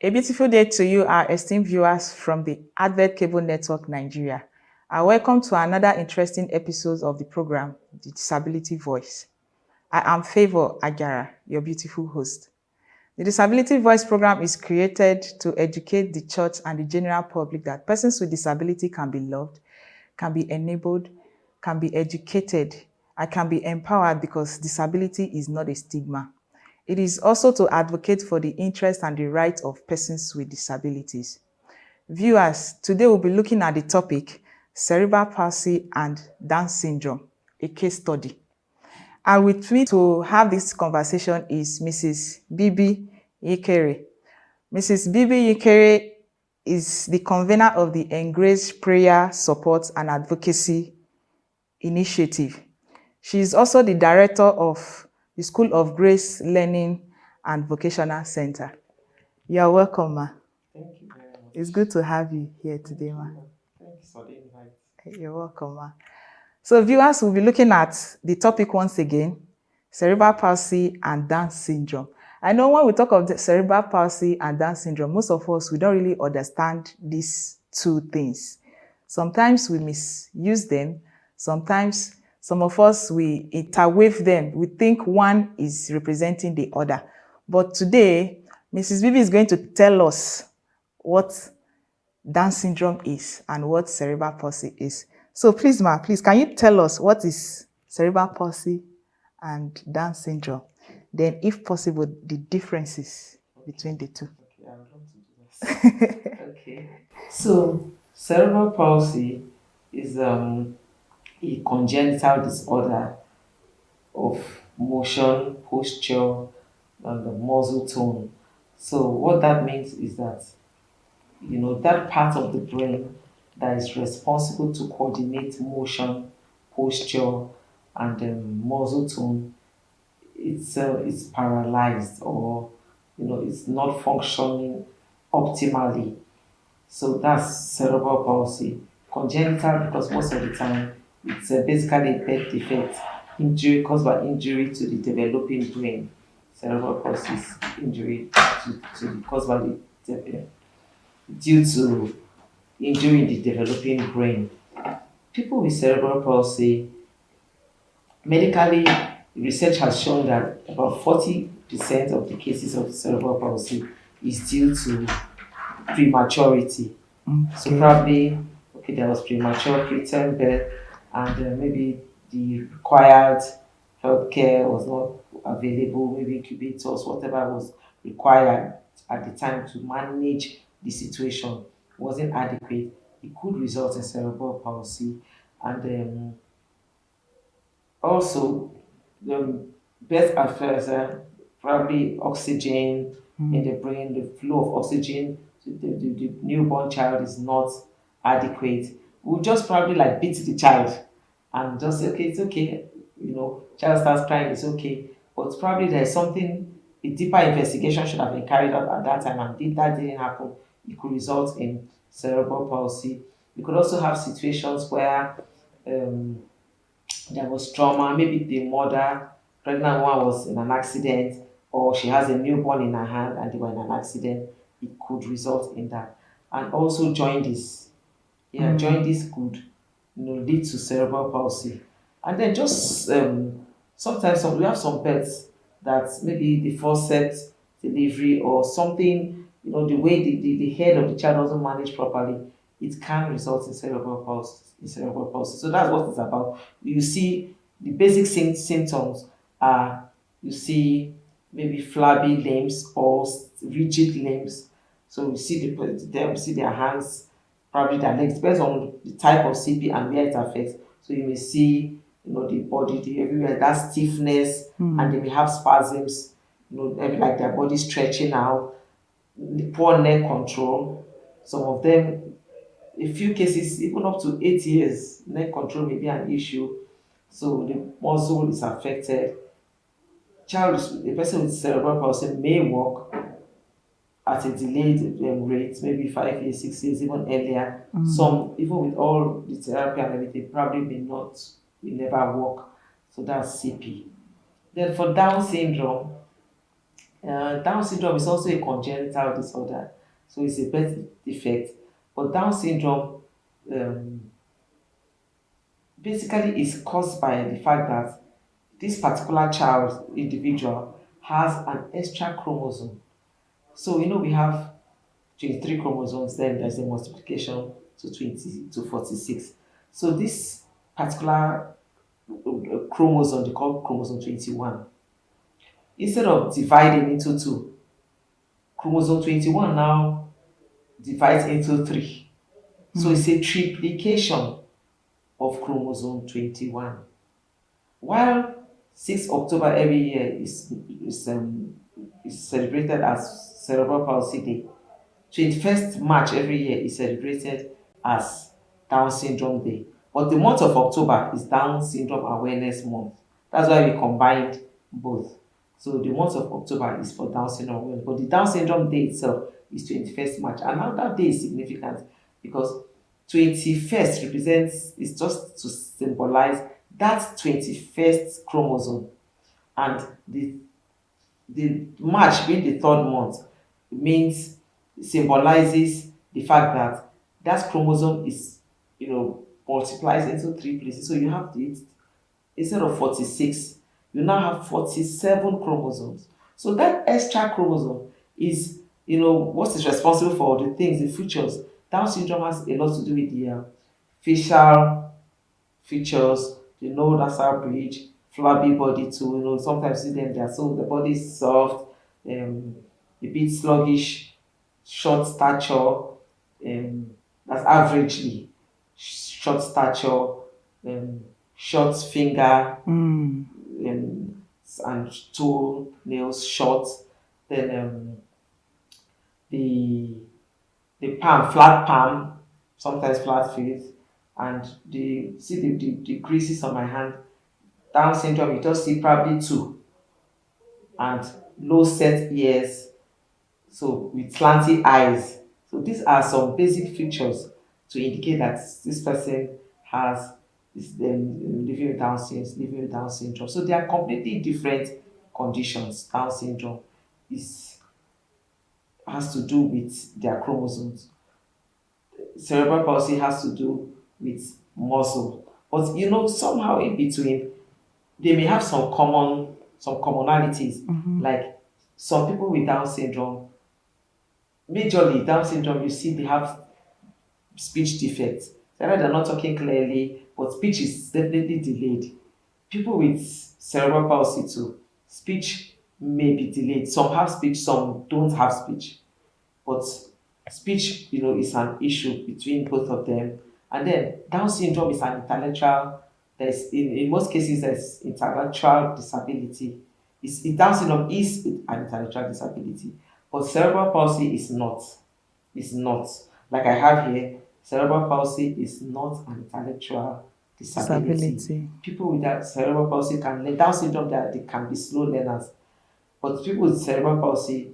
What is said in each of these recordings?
A beautiful day to you, our esteemed viewers from the Advert Cable Network Nigeria. Welcome to another interesting episode of the program, The Disability Voice. I am Favor Ajara, your beautiful host. The Disability Voice program is created to educate the church and the general public that persons with disability can be loved, can be enabled, can be educated, and can be empowered because disability is not a stigma. It is also to advocate for the interests and the rights of persons with disabilities. Viewers, today we'll be looking at the topic, Cerebral Palsy and Down Syndrome, a case study. And with me to have this conversation is Mrs. Bibi Yekere. Mrs. Bibi Yekere is the convener of the Engaged Prayer Support and Advocacy Initiative. She is also the director of the School of Grace Learning and Vocational Center. You're welcome, ma. Thank you very much. It's good to have you here today, ma. Thanks for the invite. You're welcome, ma. So viewers will be looking at the topic once again, cerebral palsy and Down syndrome. I know when we talk of the cerebral palsy and Down syndrome, most of us, we don't really understand these two things. Sometimes we misuse them. Sometimes some of us, we interweave them. We think one is representing the other. But today, Mrs. Bibi is going to tell us what Down syndrome is and what cerebral palsy is. So please, ma, please, can you tell us what is cerebral palsy and Down syndrome? Then, if possible, the differences between the two. Okay, I would love to do this. Okay. So, cerebral palsy is a congenital disorder of motion, posture, and the muscle tone. So what that means is that, that part of the brain that is responsible to coordinate motion, posture, and muscle tone, it's paralyzed, or it's not functioning optimally. So that's cerebral palsy. Congenital, because most of the time it's basically a birth defect, injury caused by injury to the developing brain. Cerebral palsy is injury caused by due to injury in the developing brain. People with cerebral palsy, medically, research has shown that about 40% of the cases of cerebral palsy is due to prematurity. Okay. So probably, there was premature preterm birth, and maybe the required healthcare was not available, maybe incubators, whatever was required at the time to manage the situation wasn't adequate. It could result in cerebral palsy. And also, the birth affairs, probably oxygen in the brain, the flow of oxygen to the newborn child is not adequate. We'll just probably beat the child and just say, okay, it's okay. Child starts crying, it's okay. But probably there's something, a deeper investigation should have been carried out at that time, and if that didn't happen, it could result in cerebral palsy. You could also have situations where there was trauma. Maybe the mother, pregnant one, was in an accident, or she has a newborn in her hand and they were in an accident. It could result in that. And also jaundice. Jaundice could lead to cerebral palsy. And then just sometimes we have some pets that maybe the forceps delivery or something, the way the head of the child doesn't manage properly, it can result in cerebral palsy. So that's what it's about. You see the basic symptoms are, you see maybe flabby limbs or rigid limbs. So we see see their hands, probably their legs, depends on the type of CP and where it affects. So you may see, the body, everywhere, that stiffness, and they may have spasms, like their body stretching out, the poor neck control. Some of them, a few cases, even up to 8 years, neck control may be an issue. So the muscle is affected. A person with cerebral palsy may walk at a delayed rate, maybe 5 years, 6 years, even earlier. Some, even with all the therapy and everything, probably will never walk. So that's CP. Then for Down syndrome, Down syndrome is also a congenital disorder, so it's a birth defect. But Down syndrome um, basically is caused by the fact that this particular child individual has an extra chromosome. So we have 23 chromosomes, then there's a multiplication to 20 to 46. So this particular chromosome, they call chromosome 21, instead of dividing into two, chromosome 21 now divides into three. So it's a triplication of chromosome 21. While 6 October every year is celebrated as Cerebral Palsy Day, 21st March every year is celebrated as Down Syndrome Day. But the month of October is Down Syndrome Awareness Month. That's why we combined both. So the month of October is for Down Syndrome Awareness, but the Down Syndrome Day itself is 21st March. And now that day is significant because 21st represents, is just to symbolize that 21st chromosome. And the March being the third month means, symbolizes the fact that that chromosome is, multiplies into three places. So you have it, instead of 46, you now have 47 chromosomes. So that extra chromosome is, what is responsible for the things, the features. Down syndrome has a lot to do with the facial features, the nose nasal bridge, flabby body too. Sometimes you see them there. So the body is soft, a bit sluggish, short stature, that's averagely short stature, short finger, and toe nails short. Then the palm, flat palm, sometimes flat feet, and the creases on my hand. Down syndrome, you just see probably two, and low set ears, so with slanty eyes. So these are some basic features to indicate that this person has is living with Down syndrome. So they are completely different conditions. Down syndrome is has to do with their chromosomes. Cerebral palsy has to do with muscle. But somehow in between, they may have some commonalities. Like some people with Down syndrome, majorly Down syndrome, you see they have speech defects. They're not talking clearly, but speech is definitely delayed. People with cerebral palsy too, speech may be delayed. Some have speech, some don't have speech. But speech, is an issue between both of them. And then Down syndrome is an intellectual. There's in most cases there's intellectual disability. Down syndrome is an intellectual disability, but cerebral palsy is not. It's not. Like I have here, cerebral palsy is not an intellectual disability. Disability. People with that cerebral palsy can learn. Down syndrome, they can be slow learners, but people with cerebral palsy,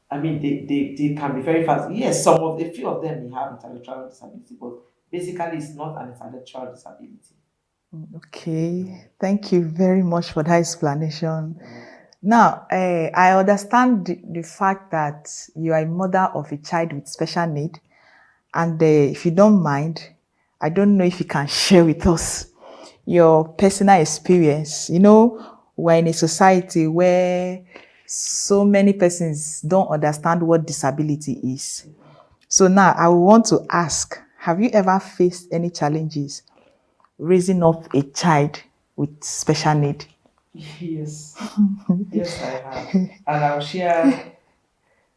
I mean, they can be very fast. Yes, a few of them may have intellectual disability, but basically it's not an intellectual disability. Okay, thank you very much for that explanation. Now, I understand the fact that you are a mother of a child with special need, and if you don't mind, I don't know if you can share with us your personal experience. We're in a society where so many persons don't understand what disability is. So now I want to ask, have you ever faced any challenges raising up a child with special need? Yes, yes, I have, and I'll share,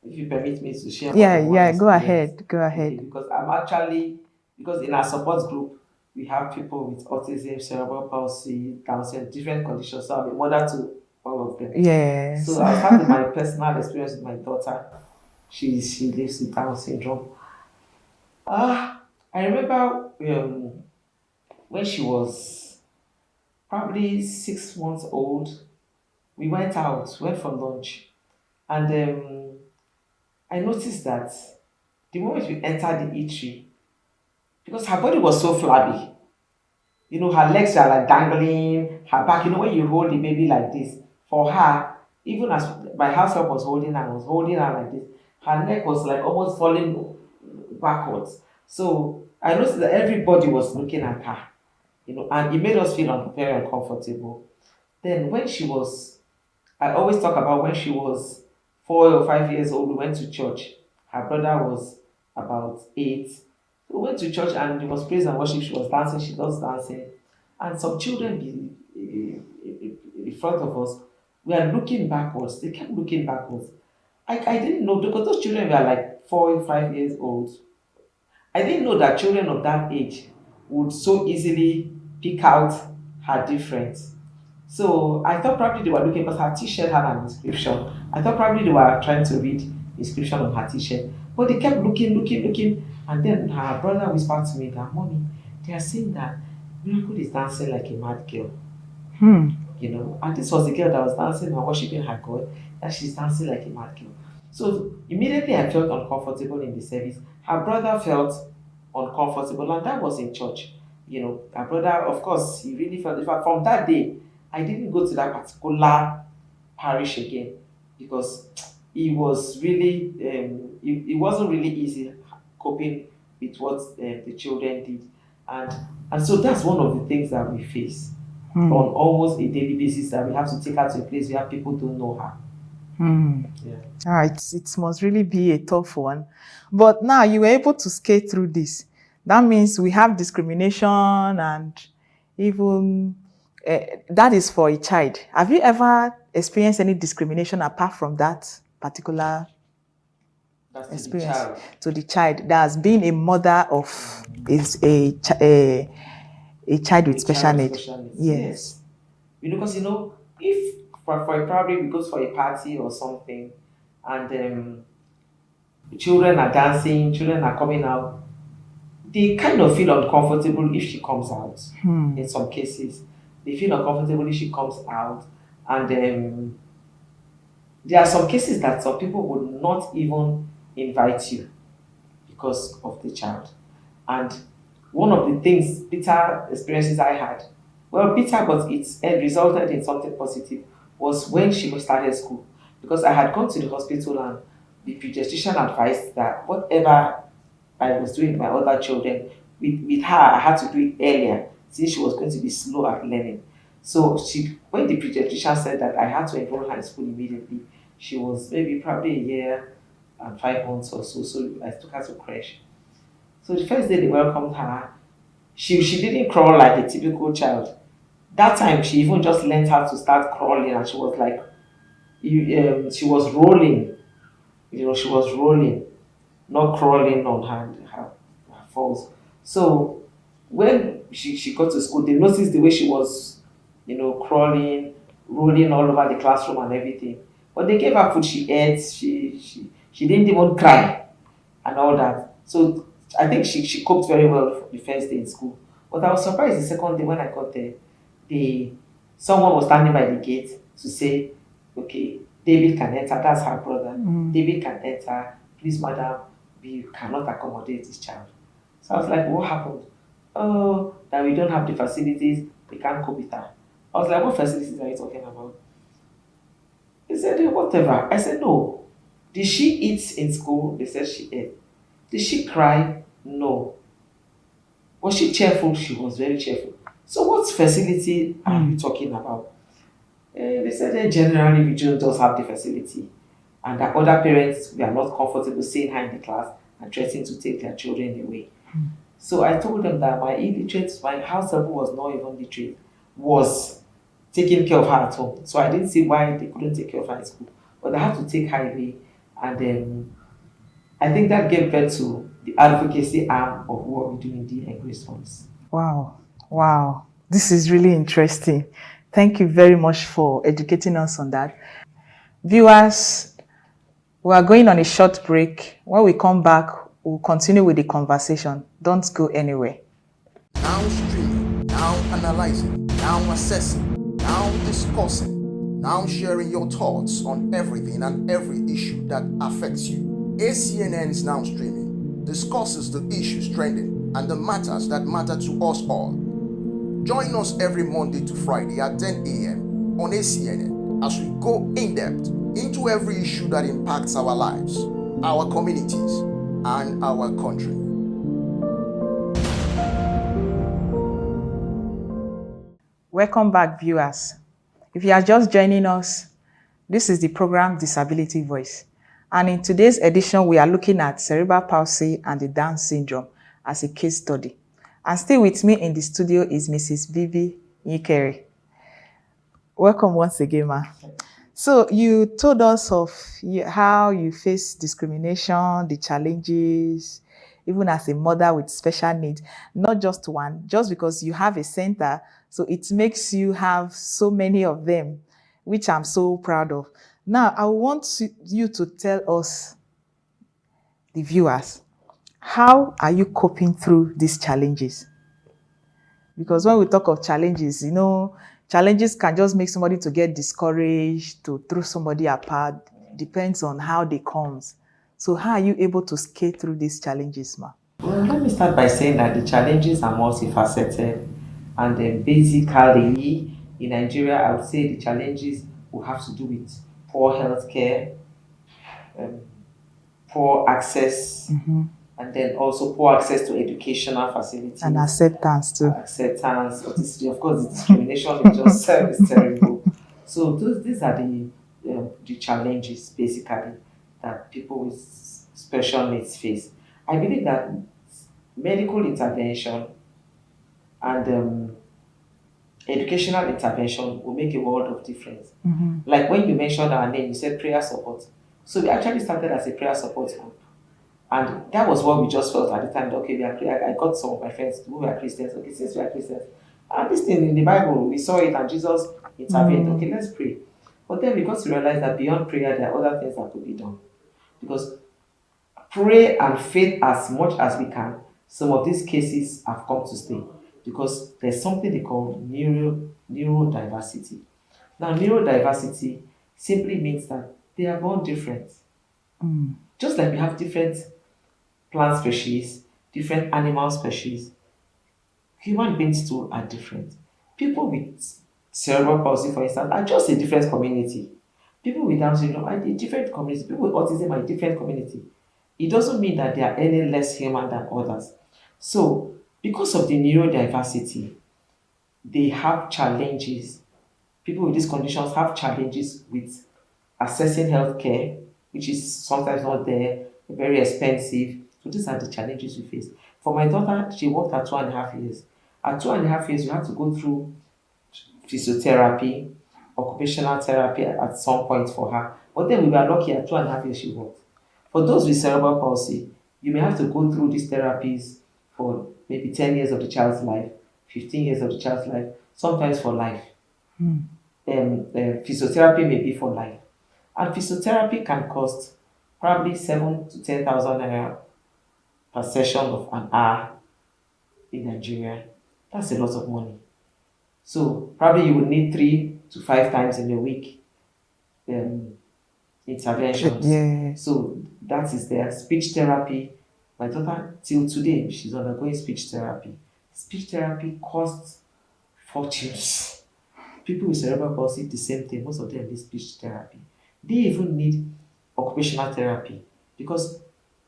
if you permit me to share. Yeah, my yeah, go experience. ahead, go ahead. Okay, because in our support group we have people with autism, cerebral palsy, Down syndrome, different conditions. So I'm a mother to all of them. Yes. So I'll start with my personal experience with my daughter. She lives with Down syndrome. I remember when she was probably 6 months old. We went for lunch, and I noticed that the moment we entered the eatery, because her body was so flabby, her legs are like dangling, her back, when you hold the baby like this, for her, even as my house help was holding her, I was holding her like this. Her neck was like almost falling backwards. So I noticed that everybody was looking at her, and it made us feel very uncomfortable. Then when she was, I always talk about when she was 4 or 5 years old, we went to church. Her brother was about 8. So we went to church and it was praise and worship. She was dancing, she loves dancing. And some children in front of us were looking backwards. They kept looking backwards. I didn't know because those children were like 4 or 5 years old. I didn't know that children of that age would so easily pick out her difference. So I thought probably they were looking because her t-shirt had an inscription. I thought probably they were trying to read the inscription on her t-shirt. But they kept looking. And then her brother whispered to me that, Mommy, they are saying that Miracle is dancing like a mad girl. And this was the girl that was dancing and worshiping her God, that she's dancing like a mad girl. So immediately I felt uncomfortable in the service. Her brother felt uncomfortable, and that was in church. Her brother, of course, he really felt. In fact, from that day, I didn't go to that particular parish again because it was really, it wasn't really easy coping with what the children did, and so that's one of the things that we face on almost a daily basis, that we have to take her to a place where people don't know her. Yeah. It must really be a tough one. But now you were able to skate through this. That means we have discrimination and even that is for a child. Have you ever experienced any discrimination apart from that particular experience to the child? That has been a mother of a child with special needs. Yes. Because if for probably we go for a party or something, and children are dancing, children are coming out, they kind of feel uncomfortable if she comes out. In some cases, they feel uncomfortable if she comes out, and there are some cases that some people would not even invite you because of the child. And one of the things, bitter experiences I had, well, bitter, but it resulted in something positive, was when she started school. Because I had gone to the hospital and the pediatrician advised that whatever I was doing with my other children, with her, I had to do it earlier since she was going to be slow at learning. So when the pediatrician said that I had to enroll her in school immediately, she was maybe probably a year and 5 months or so. So I took her to creche. So the first day they welcomed her, she didn't crawl like a typical child. That time she even just learned how to start crawling, and she was like, she was rolling. She was rolling, not crawling on her falls. So when she got to school, they noticed the way she was, crawling, rolling all over the classroom and everything. But they gave her food, she ate, she didn't even cry and all that. So I think she coped very well the first day in school. But I was surprised the second day when I got there, someone was standing by the gate to say, okay, David can enter. That's her brother. David can enter. Please, madam, we cannot accommodate this child. So I was like, what happened? Oh, that we don't have the facilities. We can't cope with her. I was like, what facilities are you talking about? He said, whatever. I said, no. Did she eat in school? They said she ate. Did she cry? No. Was she cheerful? She was very cheerful. So what facility are you talking about? They said generally we don't just have the facility, and that other parents were not comfortable seeing her in the class and threatening to take their children away. So I told them that my house help was not even literate, was taking care of her at home. So I didn't see why they couldn't take care of her in school. But I had to take her away, and I think that gave birth to the advocacy arm of what we do in the Grace Funds. Wow. This is really interesting. Thank you very much for educating us on that. Viewers, we are going on a short break. When we come back, we'll continue with the conversation. Don't go anywhere. Now streaming, now analyzing, now assessing, now discussing, now sharing your thoughts on everything and every issue that affects you. ACNN is now streaming, discusses the issues trending and the matters that matter to us all. Join us every Monday to Friday at 10 a.m. on ACNN as we go in depth into every issue that impacts our lives, our communities, and our country. Welcome back, viewers. If you are just joining us, this is the program Disability Voice. And in today's edition, we are looking at cerebral palsy and the Down syndrome as a case study. And still with me in the studio is Mrs. Vivi Nyikere. Welcome once again, ma. So you told us of how you face discrimination, the challenges, even as a mother with special needs, not just one, just because you have a center, so it makes you have so many of them, which I'm so proud of. Now, I want you to tell us, the viewers, how are you coping through these challenges? Because when we talk of challenges, challenges can just make somebody to get discouraged, to throw somebody apart. Depends on how they comes. So how are you able to skate through these challenges, ma? Well, let me start by saying that the challenges are multifaceted, and then basically in Nigeria, I would say the challenges will have to do with poor healthcare, um, poor access, and then also poor access to educational facilities And acceptance too. acceptance, authenticity. Of course, the discrimination is just is terrible. So these are the challenges basically that people with special needs face. I believe that medical intervention and educational intervention will make a world of difference. Like when you mentioned our name, you said prayer support. So we actually started as a prayer support group. And that was what we just felt at the time. Okay, I got some of my friends who were Christians. Okay, since we are Christians, and this thing in the Bible, we saw it and Jesus intervened. Okay, let's pray. But then we got to realize that beyond prayer, there are other things that could be done. Because pray and faith as much as we can, some of these cases have come to stay. Because there's something they call neurodiversity. Now, neurodiversity simply means that they are born different. Just like we have different plant species, different animal species, human beings too are different. People with cerebral palsy, for instance, are just a different community. People with Down syndrome are a different community. People with autism are a different community. It doesn't mean that they are any less human than others. So, because of the neurodiversity, they have challenges. People with these conditions have challenges with accessing healthcare, which is sometimes not there, very expensive. So these are the challenges we face. For my daughter, she worked at 2.5 years. At 2.5 years, you have to go through physiotherapy, occupational therapy at some point for her. But then we were lucky at 2.5 years she worked. For those with cerebral palsy, you may have to go through these therapies for maybe 10 years of the child's life, 15 years of the child's life, sometimes for life. Physiotherapy may be for life. And physiotherapy can cost probably 7,000 to 10,000 naira per session of an hour in Nigeria. That's a lot of money. So probably you would need 3 to 5 times in a week interventions. Yeah. So that is there. Speech therapy. My daughter, till today, she's undergoing speech therapy. Speech therapy costs fortunes. People with cerebral palsy, the same thing. Most of them need speech therapy. They even need occupational therapy because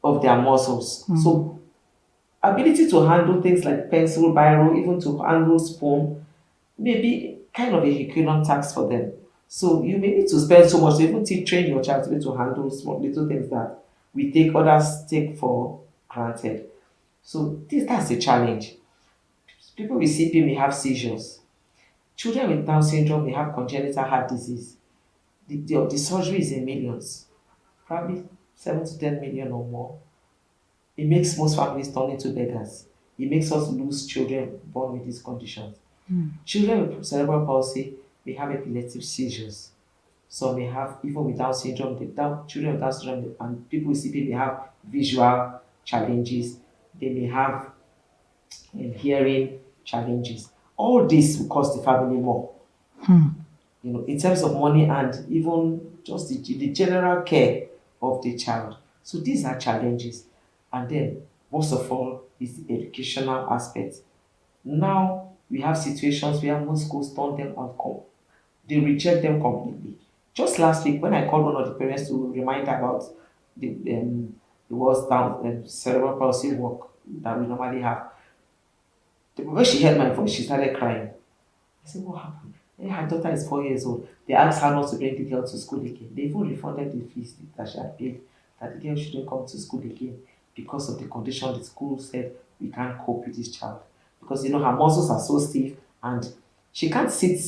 of their muscles. So ability to handle things like pencil, biro, even to handle spoon, may be kind of a Herculean task for them. So you may need to spend so much to even train your child to be able to handle small little things that we take others take for granted. So that's a challenge. People with CP may have seizures. Children with Down syndrome may have congenital heart disease. The surgery is in millions, probably 7 to 10 million or more. It makes most families turn into beggars. It makes us lose children born with these conditions. Children with cerebral palsy may have epileptic seizures. Some may have, even with Down syndrome, children with Down syndrome and people with CP may have visual challenges. They may have hearing challenges. All this will cost the family more. In terms of money and even just the general care of the child. So these are challenges. And then, most of all, is the educational aspect. Now, we have situations where most schools turn them out, they reject them completely. Just last week, when I called one of the parents to remind her about the was down cerebral palsy work that we normally have, when she heard my voice, she started crying. I said, what happened? Hey, her daughter is 4 years old. They asked her not to bring the girl to school again. They even refunded the fees that she had paid, that the girl shouldn't come to school again because of the condition. The school said we can't cope with this child because her muscles are so stiff and she can't sit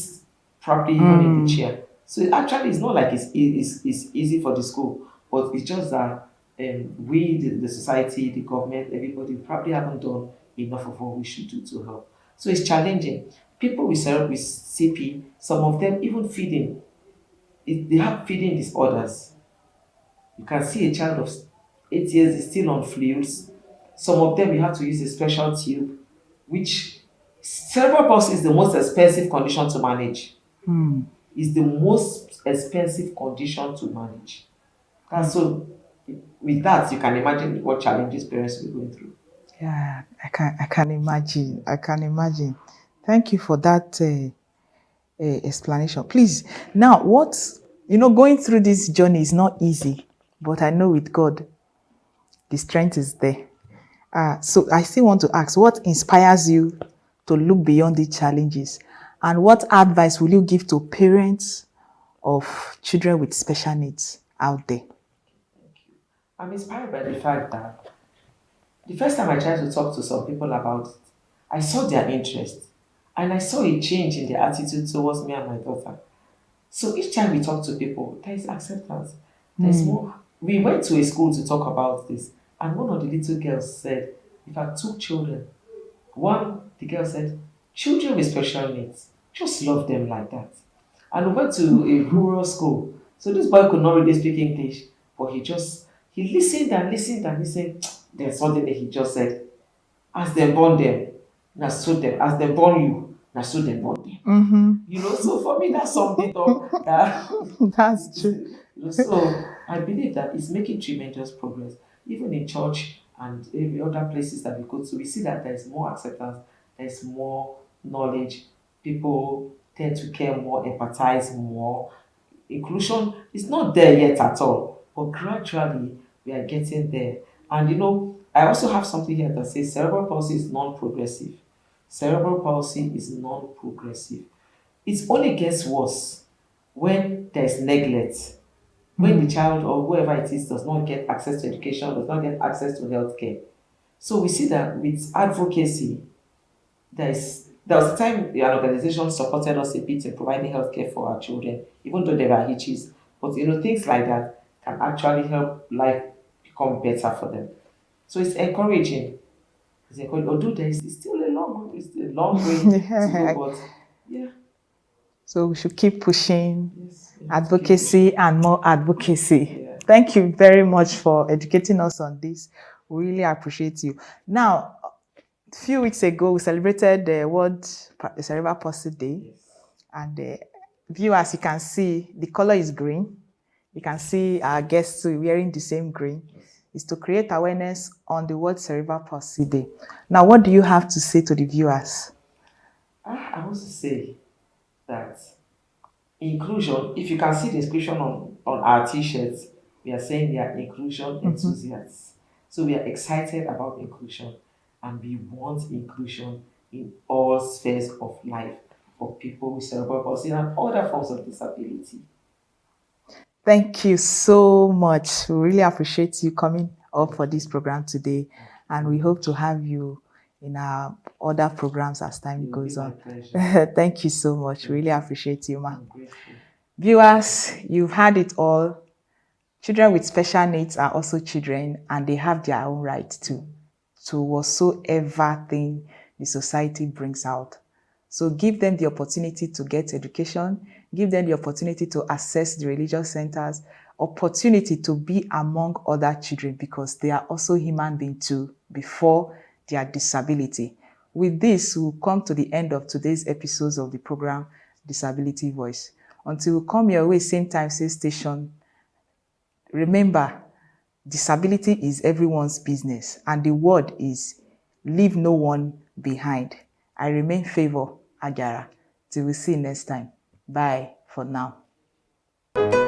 properly even in the chair. So it actually it's not like it's easy for the school, but it's just that we, the society, the government, everybody probably haven't done enough of what we should do to help. So it's challenging. People with with CP, some of them even feeding, they have feeding disorders. You can see a child of 8 years is still on fluids. Some of them you have to use a special tube, which cerebral palsy is the most expensive condition to manage. It's the most expensive condition to manage. And so with that, you can imagine what challenges parents will be going through. Yeah, I can imagine. I can imagine. Thank you for that explanation. Please, now going through this journey is not easy, but I know with God, the strength is there. So I still want to ask, what inspires you to look beyond the challenges? And what advice will you give to parents of children with special needs out there? I'm inspired by the fact that the first time I tried to talk to some people about it, I saw their interest and I saw a change in their attitude towards me and my daughter. So each time we talk to people, there is acceptance. There's more. We went to a school to talk about this, and one of the little girls said, if I took children, the girl said, children with special needs, just love them like that. And we went to a rural school. So this boy could not really speak English, but he listened and listened and listened. Then suddenly he just said, as they born them, now so them, as they born you, now so them born them. So for me that's something that That's true. so I believe that it's making tremendous progress. Even in church and every other places that we go to, we see that there's more acceptance, there's more knowledge, people tend to care more, empathize more. Inclusion is not there yet at all, but gradually we are getting there. And I also have something here that says cerebral palsy is non-progressive. Cerebral palsy is non-progressive. It only gets worse when there's neglect. When the child or whoever it is does not get access to education, does not get access to healthcare. So we see that with advocacy, there was a time an organization supported us a bit in providing healthcare for our children, even though there were hitches. But things like that can actually help life become better for them. So it's encouraging. Although it's still a long way to go, but yeah. So we should keep pushing Yes, advocacy and more advocacy. Yeah. Thank you very much for educating us on this. We really appreciate you. Now, a few weeks ago, we celebrated the World Cerebral Palsy Day. Yes. And viewers, you can see the color is green. You can see our guests too wearing the same green. It's to create awareness on the World Cerebral Palsy Day. Now, what do you have to say to the viewers? I want to say that inclusion, if you can see the inscription on our t-shirts, we are saying we are inclusion enthusiasts. So we are excited about inclusion and we want inclusion in all spheres of life for people with cerebral palsy and other forms of disability. Thank you so much. We really appreciate you coming up for this program today, and we hope to have you in our other programs as time goes on. Thank you so much. Really appreciate you, ma. Viewers, you've had it all. Children with special needs are also children, and they have their own rights too, to whatsoever thing the society brings out. So give them the opportunity to get education, give them the opportunity to access the religious centers, opportunity to be among other children because they are also human beings too before their disability. With this, we'll come to the end of today's episodes of the program, Disability Voice. Until we come your way, same time, same station, remember, disability is everyone's business, and the word is leave no one behind. I remain Favor Ajara. Till we see you next time. Bye for now. you.